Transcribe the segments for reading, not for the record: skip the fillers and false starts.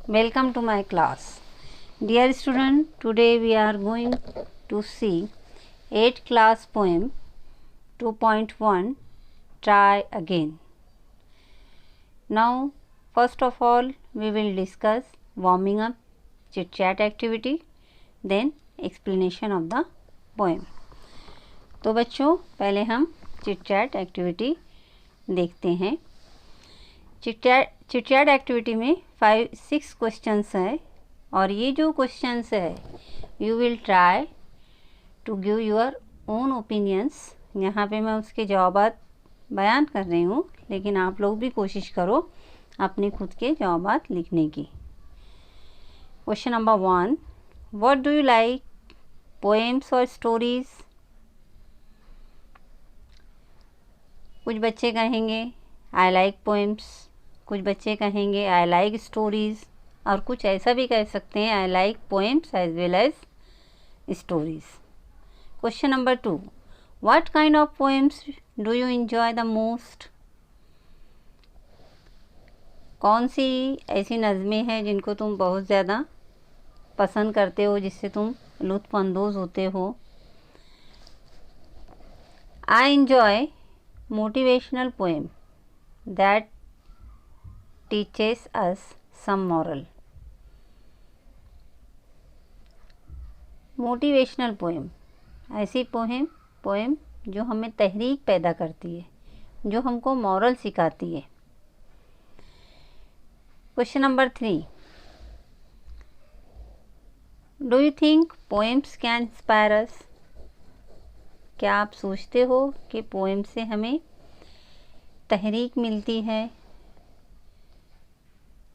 Welcome to my class. Dear student, today we are going to see 8th class poem 2.1 Try Again. Now, first of all, we will discuss warming up, chit chat activity, then explanation of the poem. तो बच्चों, पहले हम chit chat activity देखते हैं. Chit chat activity में 5-6 questions है और ये जो क्वेश्चंस है you will try to give your own opinions. यहाँ पे मैं उसके जवाब बयान कर रही हूँ, लेकिन आप लोग भी कोशिश करो अपने खुद के जवाब लिखने की. Question number 1, what do you like, poems और स्टोरीज? कुछ बच्चे कहेंगे आई लाइक पोएम्स, कुछ बच्चे कहेंगे आई लाइक स्टोरीज़, और कुछ ऐसा भी कह सकते हैं I like poems as well as stories. Question number 2, what kind of poems do you enjoy the most? कौन सी ऐसी नज़में हैं जिनको तुम बहुत ज़्यादा पसंद करते हो, जिससे तुम लुत्फ़ अंदोज़ होते हो? I enjoy motivational poem that teaches us some moral. Motivational poem ऐसी पोएम जो हमें तहरीक पैदा करती है, जो हमको मॉरल सिखाती है. Question number 3, do you think poems can inspire अस? क्या आप सोचते हो कि पोएम से हमें तहरीक मिलती है,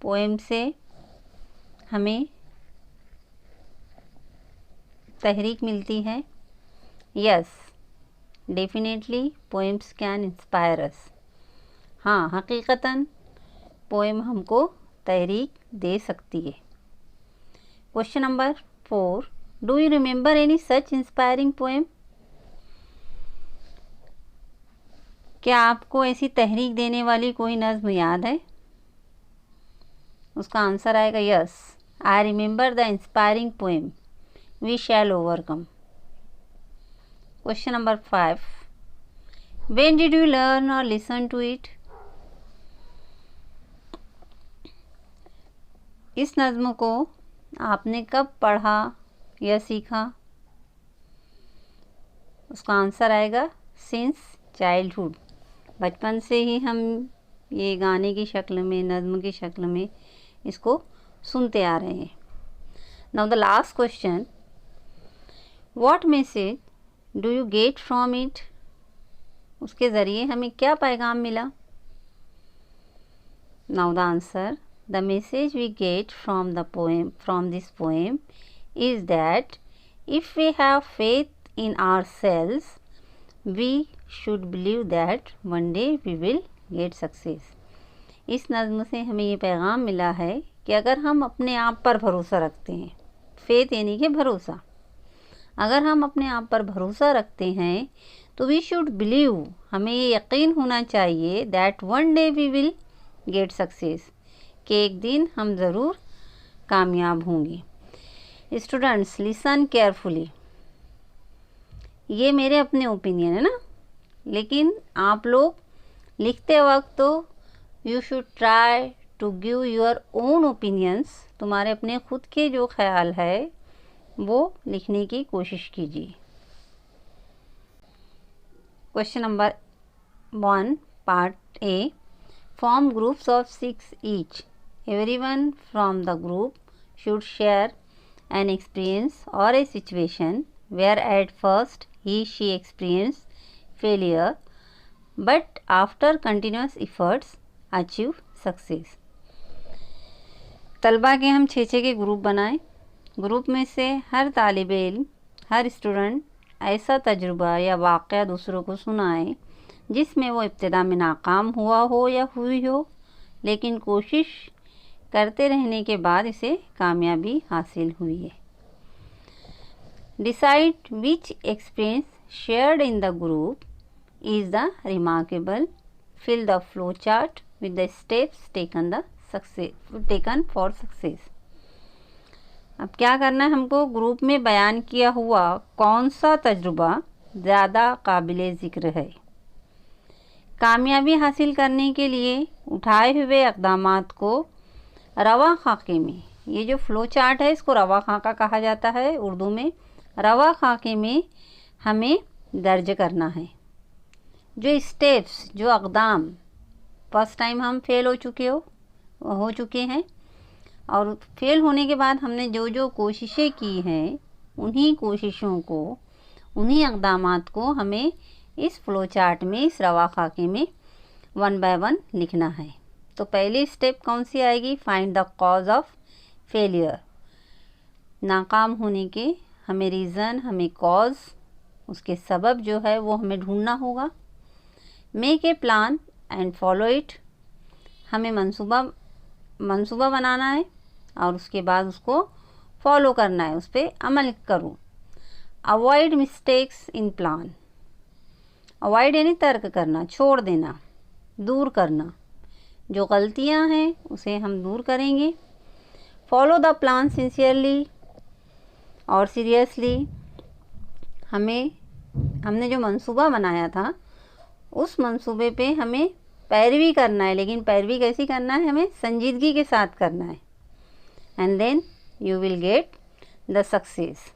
पोएम से हमें तहरीक मिलती है? Yes, definitely poems can inspire अस. हाँ, हकीकतन पोएम हमको तहरीक दे सकती है. Question number 4, do you remember any such inspiring poem? क्या आपको ऐसी तहरीक देने वाली कोई नज़्म याद है? उसका आंसर आएगा yes, I remember the inspiring poem we shall overcome. Question number 5, when did you learn और लिसन टू इट? इस नज़्म को आपने कब पढ़ा या सीखा? उसका आंसर आएगा सिंस चाइल्डहुड. बचपन से ही हम ये गाने की शक्ल में, नज़्म की शक्ल में इसको सुनते आ रहे हैं. Now the last question, what message do you get from it? उसके ज़रिए हमें क्या पैगाम मिला? Now the answer, the message we get from this poem is that if we have faith in ourselves we should believe that one day we will get success. इस नज़्म से हमें ये पैगाम मिला है कि अगर हम अपने आप पर भरोसा रखते हैं, फेथ यानी कि भरोसा, अगर हम अपने आप पर भरोसा रखते हैं तो वी शुड बिलीव, हमें ये यकीन होना चाहिए that one day we will get success, कि एक दिन हम ज़रूर कामयाब होंगे. Students listen carefully. ये मेरे अपने ओपिनियन है ना, लेकिन आप लोग लिखते वक्त तो you should try to give your own opinions. तुम्हारे अपने खुद के जो ख्याल है वो लिखने की कोशिश कीजिए. Question number 1 part A, form groups of 6 each. Everyone from the group should share an experience और ए situation where at first she experienced failure but after continuous efforts achieve success. तलबा के हम 6 के ग्रुप बनाएं. ग्रुप में से हर तालिब इल्म, हर student ऐसा तजुर्बा या वाक़या दूसरों को सुनाए जिसमें वो इब्तिदा में नाकाम हुआ हो या हुई हो, लेकिन कोशिश करते रहने के बाद इसे कामयाबी हासिल हुई है. Decide which experience shared in the group is the remarkable. Fill the flow chart with the steps taken the success. अब क्या करना है हमको, ग्रुप में बयान किया हुआ कौन सा तजुर्बा ज़्यादा काबिले ज़िक्र है। कामयाबी हासिल करने के लिए उठाए हुए इक़दामात को रवा खाके में, ये जो फ़्लो चार्ट है इसको रवा खाका कहा जाता है उर्दू में, रवा खाके में हमें दर्ज करना है। जो स्टेप्स, जो इक़दाम फर्स्ट टाइम हम फेल हो चुके हैं और फेल होने के बाद हमने जो जो कोशिशें की हैं, उन्हीं कोशिशों को, उन्हीं इक़दामात को हमें इस फ़्लो चार्ट में, इस रवा खाके में 1 बाय 1 लिखना है। तो पहली स्टेप कौन सी आएगी, find the cause of failure. नाकाम होने के हमें रीज़न, हमें कॉज, उसके सबब जो है वो हमें ढूंढना होगा। Make a plan and follow it, हमें मंसूबा बनाना है और उसके बाद उसको फॉलो करना है, उस पर अमल करो। Avoid mistakes in plan, avoid यानी तर्क करना, छोड़ देना, दूर करना। जो गलतियां हैं उसे हम दूर करेंगे। फॉलो द प्लान सिंसियरली और सीरियसली, हमने जो मंसूबा बनाया था उस मंसूबे पे हमें पैरवी करना है, लेकिन पैरवी कैसी करना है, हमें संजीदगी के साथ करना है। And then you will get the success.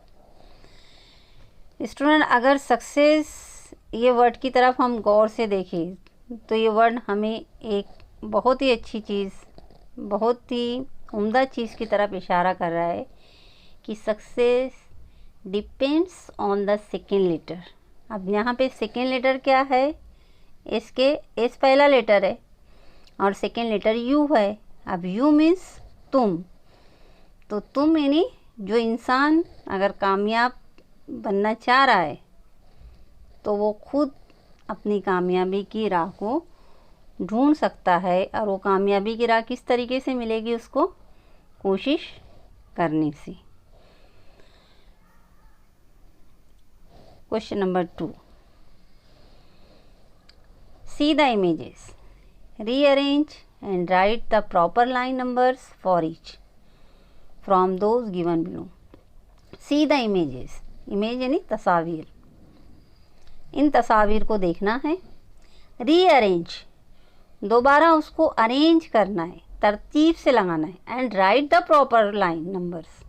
Student, अगर सक्सेस ये वर्ड की तरफ हम गौर से देखें तो ये वर्ड हमें एक बहुत ही अच्छी चीज़, बहुत ही उम्दा चीज़ की तरफ इशारा कर रहा है कि success depends on the second letter. अब यहाँ पे सेकेंड लेटर क्या है, इसके एस पहला लेटर है और सेकेंड लेटर यू है। अब यू मीन्स तुम, तो तुम यानी जो इंसान अगर कामयाब बनना चाह रहा है तो वो खुद अपनी कामयाबी की राह को ढूंढ सकता है। और वो कामयाबी की राह किस तरीके से मिलेगी, उसको कोशिश करने से। Question number 2, see the images, rearrange and right the proper line numbers for each from those given below. See the images, image यानी तस्वीर, इन तस्वीर को देखना है। रीअरेंज, दोबारा उसको अरेंज करना है, तरतीब से लगाना है। And right the proper line numbers,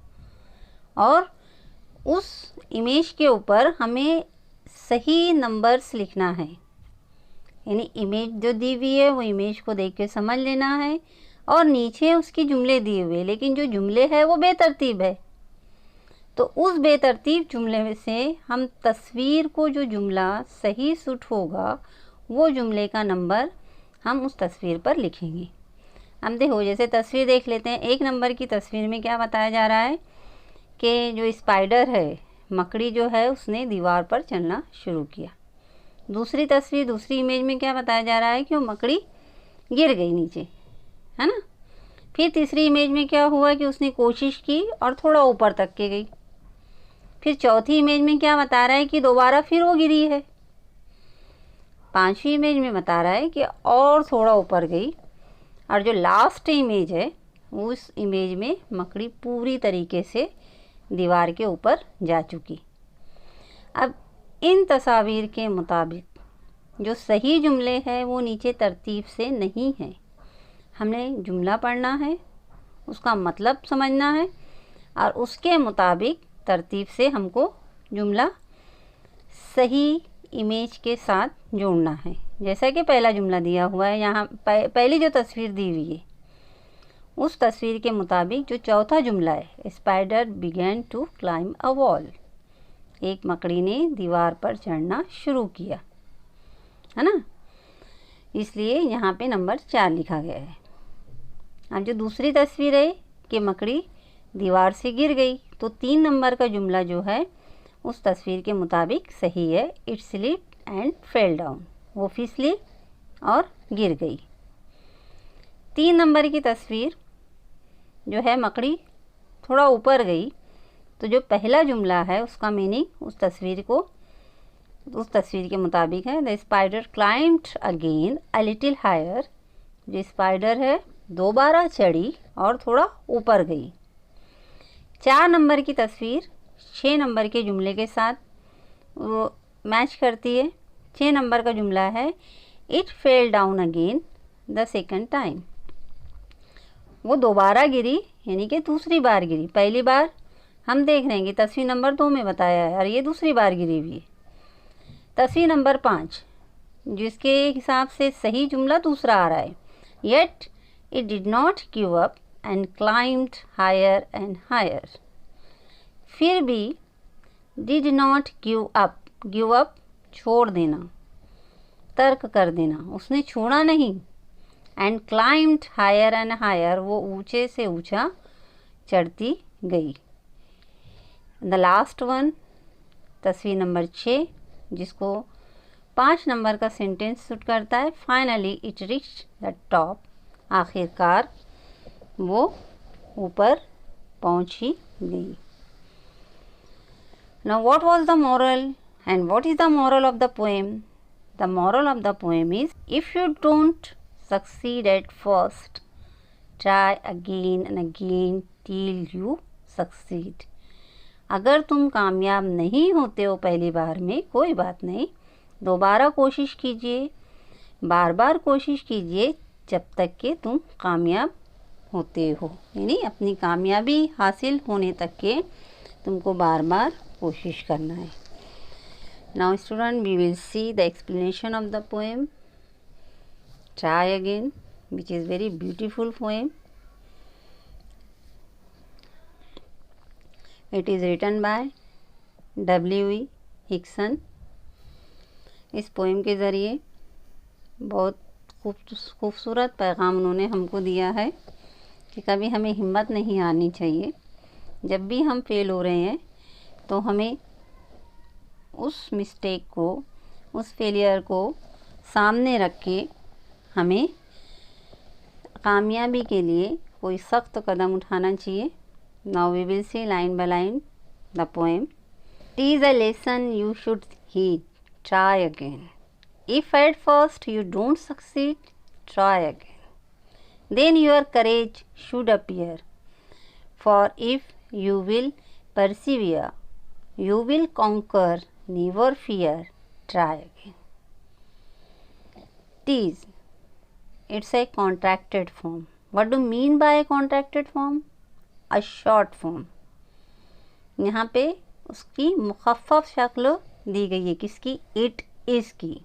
और उस इमेज के ऊपर हमें सही नंबर्स लिखना है। यानी इमेज जो दी हुई है वो इमेज को देख के समझ लेना है और नीचे उसके जुमले दिए हुए, लेकिन जो जुमले है वो बेतरतीब है। तो उस बेतरतीब जुमले से हम तस्वीर को, जो जुमला सही सूट होगा वो जुमले का नंबर हम उस तस्वीर पर लिखेंगे। हम देखो, जैसे तस्वीर देख लेते हैं। 1 नंबर की तस्वीर में क्या बताया जा रहा है कि जो स्पाइडर है, मकड़ी जो है, उसने दीवार पर चलना शुरू किया। दूसरी तस्वीर, दूसरी इमेज में क्या बताया जा रहा है कि वो मकड़ी गिर गई नीचे, है ना। फिर तीसरी इमेज में क्या हुआ कि उसने कोशिश की और थोड़ा ऊपर तक के गई। फिर चौथी इमेज में क्या बता रहा है कि दोबारा फिर वो गिरी है। 5वीं इमेज में बता रहा है कि और थोड़ा ऊपर गई। और जो लास्ट इमेज है उस इमेज में मकड़ी पूरी तरीके से दीवार के ऊपर जा चुकी। अब इन तस्वीर के मुताबिक जो सही जुमले हैं वो नीचे तरतीब से नहीं है। हमने जुमला पढ़ना है, उसका मतलब समझना है और उसके मुताबिक तरतीब से हमको जुमला सही इमेज के साथ जोड़ना है। जैसा कि पहला जुमला दिया हुआ है यहाँ, पहली जो तस्वीर दी हुई है उस तस्वीर के मुताबिक जो चौथा जुमला है, spider began to climb a wall, एक मकड़ी ने दीवार पर चढ़ना शुरू किया, है ना। इसलिए यहाँ पे नंबर 4 लिखा गया है। अब जो दूसरी तस्वीर है कि मकड़ी दीवार से गिर गई, तो 3 नंबर का जुमला जो है उस तस्वीर के मुताबिक सही है। It slip and fell down, वो फिसली और गिर गई। 3 नंबर की तस्वीर जो है मकड़ी थोड़ा ऊपर गई, तो जो पहला जुमला है उसका मीनिंग उस तस्वीर के मुताबिक है। The spider climbed again a little higher, जो स्पाइडर है दोबारा चढ़ी और थोड़ा ऊपर गई। 4 नंबर की तस्वीर 6 नंबर के जुमले के साथ वो मैच करती है। 6 नंबर का जुमला है it fell down again the second time. वो दोबारा गिरी, यानी कि दूसरी बार गिरी। पहली बार हम देख रहे हैं कि तस्वीर नंबर 2 में बताया है और ये दूसरी बार गिरी हुई है। तस्वीर नंबर 5 जिसके हिसाब से सही जुमला दूसरा आ रहा है, yet it did not give up and climbed higher and higher. फिर भी डिड नॉट गिव अप छोड़ देना, तर्क कर देना, उसने छोड़ा नहीं। And climbed higher and higher, वो ऊंचे से ऊंचा चढ़ती गई। द लास्ट वन तस्वीर नंबर 6 जिसको 5 नंबर का सेंटेंस सूट करता है, finally it reached the top, आखिरकार वो ऊपर पहुंची गई। Now what was the moral and what is the moral of the poem? The moral of the poem is, if you don't succeed at first, try again and again till you succeed. अगर तुम कामयाब नहीं होते हो पहली बार में, कोई बात नहीं, दोबारा कोशिश कीजिए, बार बार कोशिश कीजिए जब तक कि तुम कामयाब होते हो। यानी अपनी कामयाबी हासिल होने तक के तुमको बार बार कोशिश करना है। Now student, we will see the explanation of the poem try again, which is very beautiful poem. It is written by W.E. Hickson. इस पोएम के ज़रिए बहुत खूबसूरत पैगाम उन्होंने हमको दिया है कि कभी हमें हिम्मत नहीं हारनी चाहिए। जब भी हम फेल हो रहे हैं तो हमें उस मिस्टेक को, उस फेलियर को सामने रख के हमें कामयाबी के लिए कोई सख्त कदम उठाना चाहिए। Now we will see line by line the poem. It is a lesson you should heed, try again. If at first you don't succeed, try again. Then your courage should appear, for if you will persevere, you will conquer, never fear, try again. Tease, it's a contracted form. What do you mean by a contracted form? A short form. यहाँ पे उसकी मुखफ़फ़ शक्ल दी गई है, किसकी? It is key.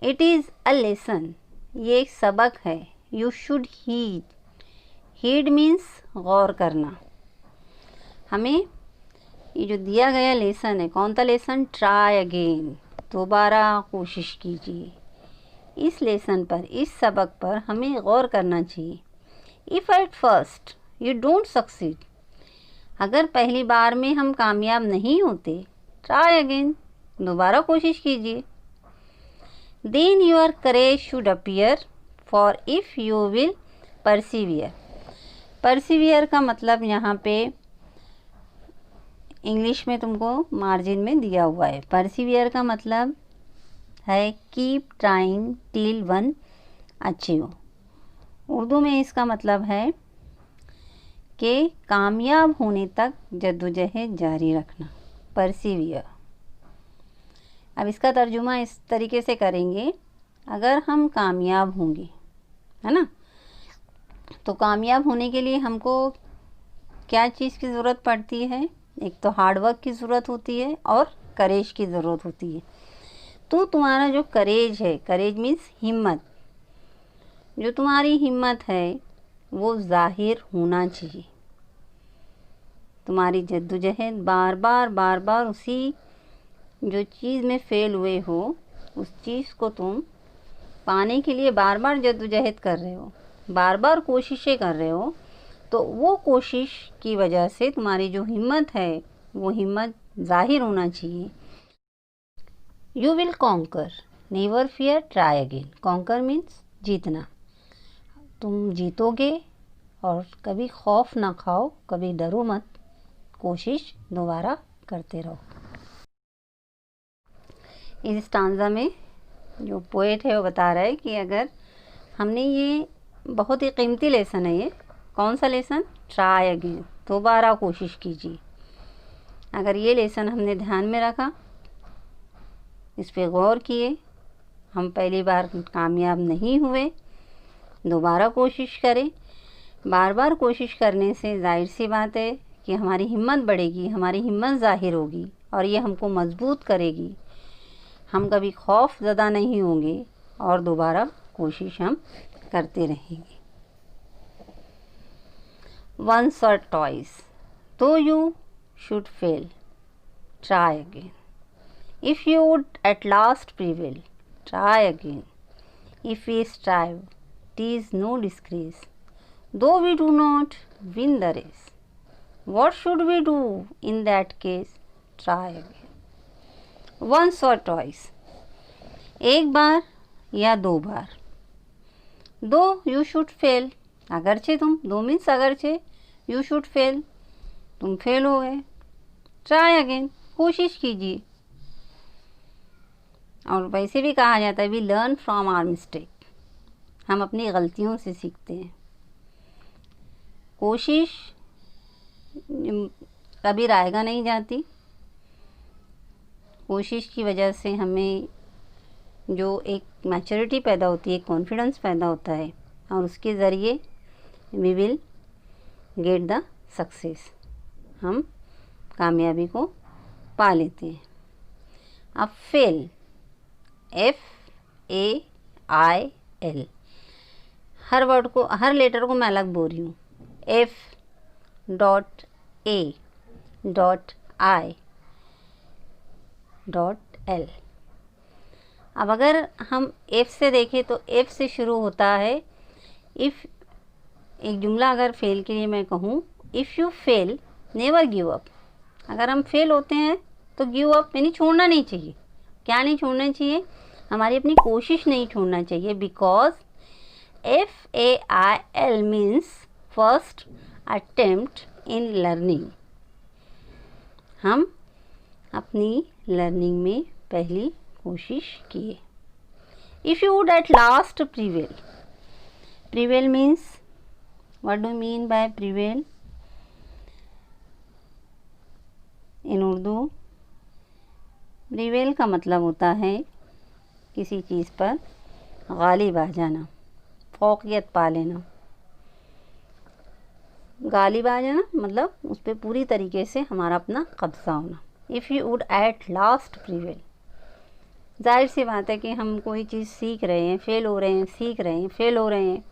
It is a lesson, ये एक सबक है। You should heed, heed means गौर करना। हमें ये जो दिया गया लेसन है, कौन सा लेसन? ट्राई अगेन, दोबारा कोशिश कीजिए। इस लेसन पर, इस सबक पर हमें गौर करना चाहिए। If at first you don't succeed, अगर पहली बार में हम कामयाब नहीं होते, ट्राई अगेन, दोबारा कोशिश कीजिए। Then your courage should appear, for if you will persevere. Persevere का मतलब यहाँ पे इंग्लिश में तुमको मार्जिन में दिया हुआ है। परसिवियर का मतलब है keep trying till one achieve. Urdu में इसका मतलब है कि कामयाब होने तक जद्दोजहद जारी रखना, परसिवियर। अब इसका तर्जुमा इस तरीके से करेंगे, अगर हम कामयाब होंगे, है ना, तो कामयाब होने के लिए हमको क्या चीज़ की ज़रूरत पड़ती है? एक तो हार्डवर्क की ज़रूरत होती है और करेज की ज़रूरत होती है। तो तुम्हारा जो करेज है, करेज मीन्स हिम्मत, जो तुम्हारी हिम्मत है वो ज़ाहिर होना चाहिए। तुम्हारी जद्दोजहद बार बार उसी जो चीज़ में फ़ेल हुए हो, उस चीज़ को तुम पाने के लिए बार बार जद्दोजहद कर रहे हो, बार बार कोशिशें कर रहे हो, तो वो कोशिश की वजह से तुम्हारी जो हिम्मत है वो हिम्मत ज़ाहिर होना चाहिए। You will conquer, never fear, try again. Conquer means जीतना, तुम जीतोगे और कभी खौफ ना खाओ, कभी डरो मत, कोशिश दोबारा करते रहो। इस स्टांजा में जो पोएट है वो बता रहा है कि अगर हमने ये बहुत ही कीमती लेसन है ये। कौन सा लेसन? ट्राई अगेन, दोबारा कोशिश कीजिए। अगर ये लेसन हमने ध्यान में रखा, इस पे गौर किए, हम पहली बार कामयाब नहीं हुए, दोबारा कोशिश करें। बार बार कोशिश करने से जाहिर सी बात है कि हमारी हिम्मत बढ़ेगी, हमारी हिम्मत ज़ाहिर होगी और ये हमको मजबूत करेगी। हम कभी खौफ ज़दा नहीं होंगे और दोबारा कोशिश हम करते रहेंगे। Once or twice, though you should fail, try again. If you would at last prevail, try again. If we strive, 'tis no disgrace, though we do not win the race. What should we do in that case? Try again. Once or twice, एक बार या दो बार। दो you should fail, अगरचे तुम, दो means अगरचे, you should fail, तुम fail हो गए। ट्राई अगेन, कोशिश कीजिए। और वैसे भी कहा जाता है we learn from our mistake, हम अपनी गलतियों से सीखते हैं। कोशिश कभी रायगा नहीं जाती। कोशिश की वजह से हमें जो एक मैच्योरिटी पैदा होती है, कॉन्फिडेंस पैदा होता है और उसके ज़रिए we will get the success, हम कामयाबी को पा लेते हैं। अब फेल, FAIL, हर वर्ड को, हर लेटर को मैं अलग बोल रही हूँ। F.A.I.L। अब अगर हम F से देखें तो F से शुरू होता है। इफ़, एक जुमला अगर फेल के लिए मैं कहूँ, if you fail never give up, अगर हम फेल होते हैं तो गिव अप यानी छोड़ना नहीं चाहिए। क्या नहीं छोड़ना चाहिए? हमारी अपनी कोशिश नहीं छोड़ना चाहिए। Because FAIL means first attempt in learning, हम अपनी लर्निंग में पहली कोशिश किए। If you would at last prevail, prevail means, what do mean by prevail in Urdu? Prevail का मतलब होता है किसी चीज़ पर गालिब आ जाना, फौकियत पा लेना। गालिब आ जाना मतलब उस पर पूरी तरीके से हमारा अपना कब्ज़ा होना। If you would at last prevail, जाहिर सी बात है कि हम कोई चीज़ सीख रहे हैं, फेल हो रहे हैं, सीख रहे हैं, फेल हो रहे हैं,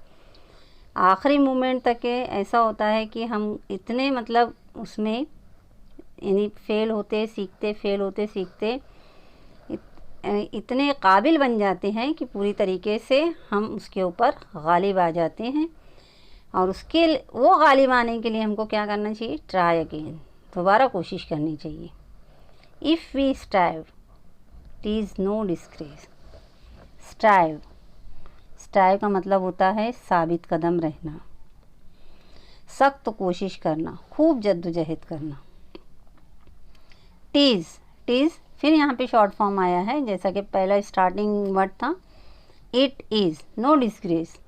आखिरी मोमेंट तक के ऐसा होता है कि हम इतने मतलब उसमें यानी फेल होते सीखते, फेल होते सीखते इतने काबिल बन जाते हैं कि पूरी तरीके से हम उसके ऊपर गालिब आ जाते हैं। और उसके वो गालिब आने के लिए हमको क्या करना चाहिए? ट्राई अगेन, दोबारा कोशिश करनी चाहिए। If we strive, it is no disgrace. Strive, strive का मतलब होता है साबित कदम रहना, सख्त कोशिश करना, खूब जद्दोजहद करना। टीज़, टीज़ फिर यहाँ पे शॉर्ट फॉर्म आया है, जैसा कि पहला स्टार्टिंग वर्ड था it is, no disgrace.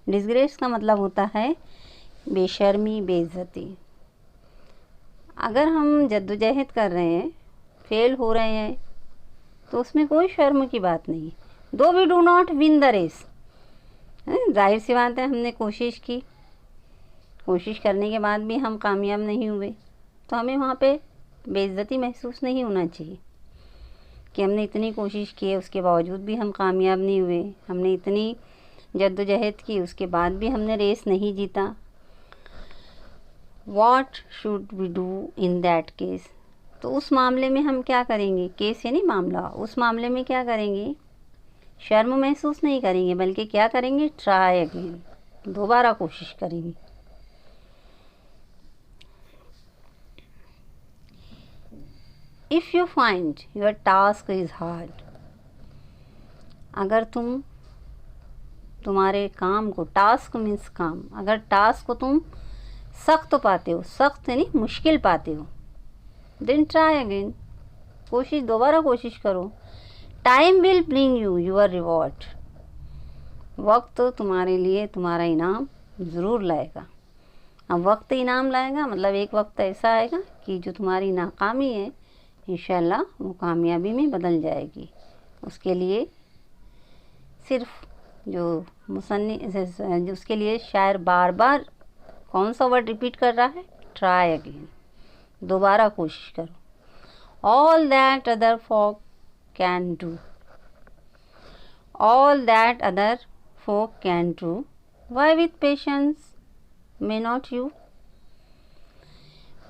Disgrace का मतलब होता है बेशर्मी, बेइज्जती। अगर हम जद्दोजहद कर रहे हैं, फेल हो रहे हैं, तो उसमें कोई शर्म की बात नहीं। Though we do not win the race, जाहिर सी बात है हमने कोशिश की, कोशिश करने के बाद भी हम कामयाब नहीं हुए, तो हमें वहाँ पे बेइज्जती महसूस नहीं होना चाहिए कि हमने इतनी कोशिश की है उसके बावजूद भी हम कामयाब नहीं हुए, हमने इतनी जद्दोजहद की उसके बाद भी हमने रेस नहीं जीता। What should we do in that case? तो उस मामले में हम क्या करेंगे? केस यानी मामला, उस मामले में क्या करेंगे? शर्म महसूस नहीं करेंगे, बल्कि क्या करेंगे? ट्राई अगेन, दोबारा कोशिश करेंगे। If you find your task is hard, अगर तुम्हारे काम को, टास्क मीन्स काम, अगर टास्क को तुम सख्त पाते हो, सख्त यानी मुश्किल पाते हो, देन ट्राई अगेन, दोबारा कोशिश करो। Time will bring you your reward, वक्त तुम्हारे लिए तुम्हारा इनाम ज़रूर लाएगा। अब वक्त इनाम लाएगा मतलब एक वक्त ऐसा आएगा कि जो तुम्हारी नाकामी है इंशाल्लाह वो कामयाबी में बदल जाएगी। उसके लिए सिर्फ जो मुसन्निफ उसके लिए शायर बार बार कौन सा वर्ड रिपीट कर रहा है? ट्राई अगेन, दोबारा कोशिश करो। All that other folk can do, all that other folk can do, why with patience may not you.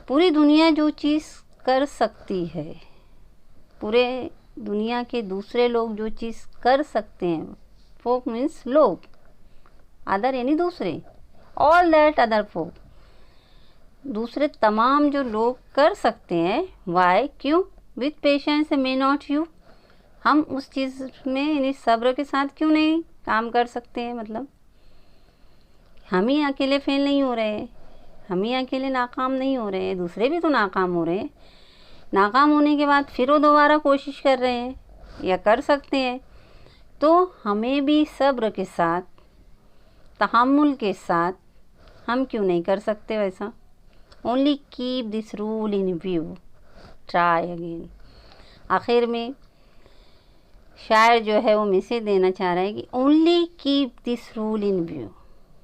पूरी दुनिया जो चीज़ कर सकती है, पूरे दुनिया के दूसरे लोग जो चीज़ कर सकते हैं, फोक मीन्स लोग, अदर यानी दूसरे, ऑल दैट अदर फोक, दूसरे तमाम जो लोग कर सकते हैं, वाई क्यों, with patience may not you, हम उस चीज़ में यानी सब्र के साथ क्यों नहीं काम कर सकते हैं। मतलब हम ही अकेले फेल नहीं हो रहे, हम ही अकेले नाकाम नहीं हो रहे, दूसरे भी तो नाकाम हो रहे हैं। नाकाम होने के बाद फिर वो दोबारा कोशिश कर रहे हैं या कर सकते हैं, तो हमें भी सब्र के साथ, तहम्मुल के साथ हम क्यों नहीं कर सकते वैसा। Only keep this rule in view, try again. आखिर में शायर जो है वो मैसेज देना चाह रहा है कि only keep this rule in view,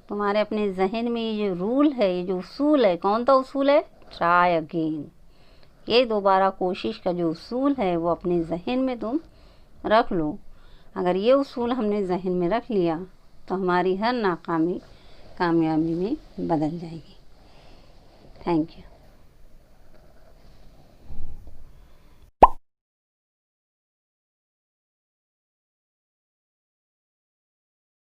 तुम्हारे अपने जहन में ये जो रूल है, ये जो उसूल है, कौन सा उसूल है? Try again. ये दोबारा कोशिश का जो उसूल है वो अपने जहन में तुम रख लो। अगर ये उसूल हमने जहन में रख लिया तो हमारी हर नाकामी कामयाबी में बदल जाएगी। Thank you.